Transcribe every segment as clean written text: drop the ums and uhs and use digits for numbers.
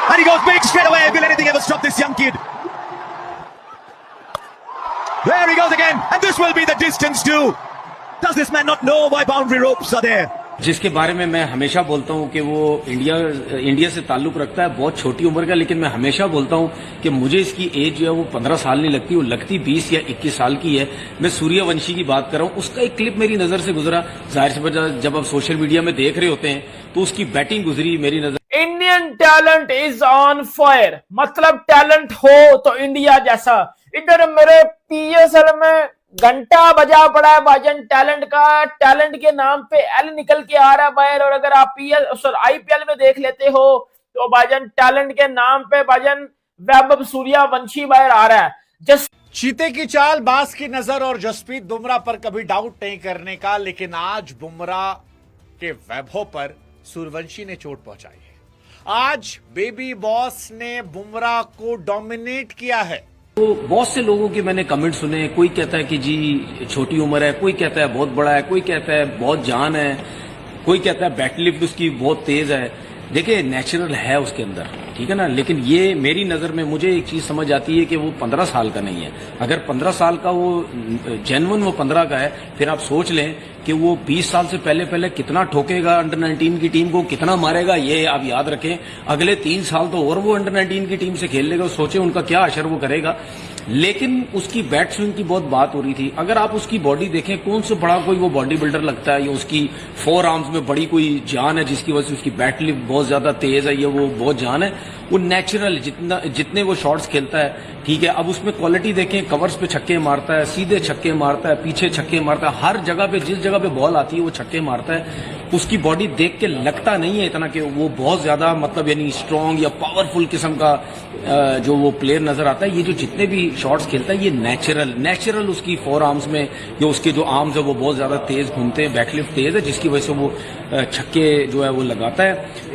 And he goes big straight away. Will anything ever stop this young kid? There he goes again. And this will be the distance too. Does this man not know why boundary ropes are there? जिसके बारे में मैं हमेशा बोलता हूं कि वो India से ताल्लुक रखता है, बहुत छोटी उम्र का, लेकिन मैं हमेशा बोलता हूं कि मुझे इसकी एज जो है वो 15 साल नहीं लगती, वो लगती 20 या 21 साल की है। मैं सूर्यवंशी की बात कर रहा हूं, उसका एक क्लिप मेरी नजर से गुजरा। जाहिर सी बात, जब आप सोशल मीडिया में देख रहे होते हैं तो उसकी बैटिंग गुजरी मेरी नजर। Indian talent is on fire, मतलब टैलेंट हो तो इंडिया जैसा। इधर मेरे पीएसएल में घंटा बजा पड़ा है भाईजान टैलेंट का। टैलेंट के नाम पे एल निकल के आ रहा है बाहर। और अगर आप आईपीएल में देख लेते हो तो भाईजान टैलेंट के नाम पे भाईजान वैभव सूर्यवंशी बाहर आ रहा है। चीते की चाल, बाज की नजर और जसप्रीत बुमराह पर कभी डाउट नहीं करने का, लेकिन आज बुमराह के वैभव पर सूर्यवंशी ने चोट पहुंचाई है। आज बेबी बॉस ने बुमराह को डोमिनेट किया है। तो बहुत से लोगों के मैंने कमेंट सुने, कोई कहता है कि जी छोटी उम्र है, कोई कहता है बहुत बड़ा है, कोई कहता है बहुत जान है, कोई कहता है बैट लिफ्ट उसकी बहुत तेज है। देखिए नेचुरल है उसके अंदर, ठीक है ना, लेकिन ये मेरी नजर में मुझे एक चीज समझ आती है कि वो 15 साल का नहीं है। अगर 15 साल का वो जेन्युइन वो 15 का है, फिर आप सोच लें कि वो 20 साल से पहले कितना ठोकेगा अंडर 19 की टीम को, कितना मारेगा, ये आप याद रखें। अगले 3 साल तो और वो अंडर 19 की टीम से खेल लेगा, सोचे उनका क्या असर वो करेगा। लेकिन उसकी बैट स्विंग की बहुत बात हो रही थी। अगर आप उसकी बॉडी देखें, कौन से बड़ा कोई वो बॉडी बिल्डर लगता है, या उसकी 4 आर्म्स में बड़ी कोई जान है जिसकी वजह से उसकी बैट लिफ्ट बहुत ज्यादा तेज है, या वो बहुत जान है। वो नेचुरल जितने वो शॉट्स खेलता है, ठीक है। अब उसमें क्वालिटी देखें, कवर्स पे छक्के मारता है, सीधे छक्के मारता है, पीछे छक्के मारता है, हर जगह पे जिस जगह पे बॉल आती है वो छक्के मारता है। उसकी बॉडी देख के लगता नहीं है इतना कि वो बहुत ज्यादा मतलब यानी स्ट्रांग या पावरफुल किस्म का जो वो प्लेयर नजर आता है। ये जो जितने भी शॉट्स खेलता है ये नेचुरल उसकी 4 आर्म्स में, या उसके जो आर्म्स है वो बहुत ज्यादा तेज घूमते हैं, बैकलिफ्ट तेज है, जिसकी वजह से वो छक्के जो है वो लगाता है।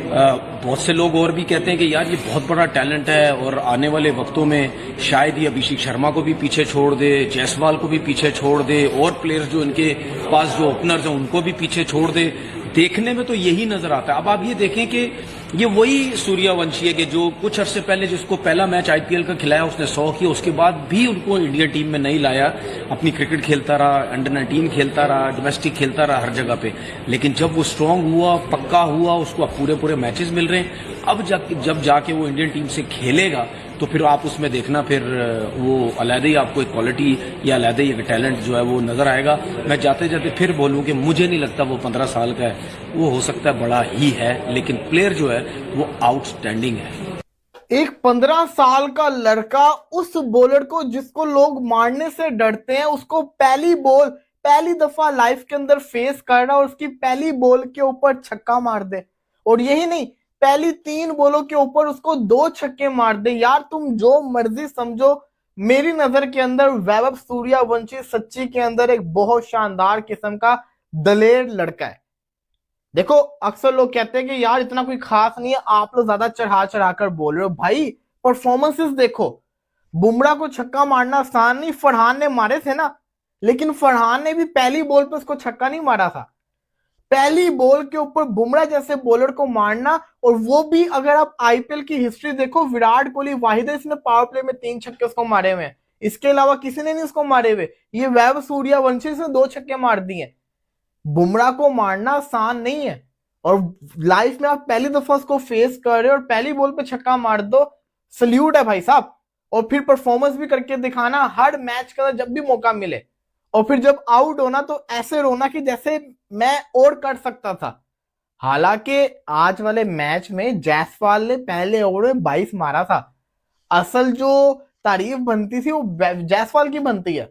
बहुत से लोग और भी कहते हैं कि यार ये बहुत बड़ा टैलेंट है और आने वाले वक्तों में शायद ये अभिषेक शर्मा को भी पीछे छोड़ दे, जायसवाल को भी पीछे छोड़ दे, और प्लेयर्स जो इनके पास जो ओपनर्स हैं उनको भी पीछे छोड़ दे। देखने में तो यही नजर आता है। अब आप ये देखें कि ये वही सूर्यवंशी है कि जो कुछ अरसे पहले जिसको पहला मैच आईपीएल का खिलाया उसने 100 किया, उसके बाद भी उनको इंडिया टीम में नहीं लाया। अपनी क्रिकेट खेलता रहा, अंडर 19 खेलता रहा, डोमेस्टिक खेलता रहा हर जगह पे। लेकिन जब वो स्ट्रांग हुआ, पक्का हुआ, उसको अब पूरे मैचेस मिल रहे हैं। अब जब जाके वो इंडियन टीम से खेलेगा तो फिर आप उसमें देखना, फिर वो अलग ही आपको एक क्वालिटी या अलग ही एक टैलेंट जो है वो नजर आएगा। मैं जाते जाते फिर बोलूं कि मुझे नहीं लगता वो 15 साल का है, वो हो सकता है बड़ा ही है, लेकिन प्लेयर जो है वो आउटस्टैंडिंग है। एक 15 साल का लड़का उस बॉलर को जिसको लोग मारने से डरते हैं, उसको पहली दफा लाइफ के अंदर फेस कर रहा और उसकी पहली बॉल के ऊपर छक्का मार दे। और यही नहीं, पहली 3 बॉलों के ऊपर उसको 2 छक्के मार दे। यार तुम जो मर्जी समझो, मेरी नजर के अंदर वैभव सूर्यवंशी सच्ची के अंदर एक बहुत शानदार किस्म का दलेर लड़का है। देखो अक्सर लोग कहते हैं कि यार इतना कोई खास नहीं है, आप लोग ज्यादा चढ़ा कर बोल रहे हो। भाई परफॉर्मेंसेस देखो, बुमराह को छक्का मारना आसान नहीं, फरहान ने मारे थे ना, लेकिन फरहान ने भी पहली बॉल पे उसको छक्का नहीं मारा था। पहली बॉल के ऊपर बुमराह जैसे बॉलर को मारना, और वो भी अगर आप आईपीएल की हिस्ट्री देखो, विराट कोहली वाहिद है इसने पावर प्ले में 3 छक्के उसको मारे हुए हैं, इसके अलावा किसी ने नहीं उसको मारे हुए। ये वैभव सूर्यवंशी से 2 छक्के मार दिए। बुमराह को मारना आसान नहीं है, और लाइफ में आप पहली दफा उसको फेस कर रहे हो और पहली बॉल पे छक्का मार दो, सल्यूट है भाई साहब। और फिर परफॉर्मेंस भी करके दिखाना हर मैच का जब भी मौका मिले, और फिर जब आउट होना तो ऐसे रोना कि जैसे मैं और कर सकता था। हालांकि आज वाले मैच में जायसवाल ने पहले ओवर में 22 मारा था। असल जो तारीफ बनती थी वो जायसवाल की बनती है।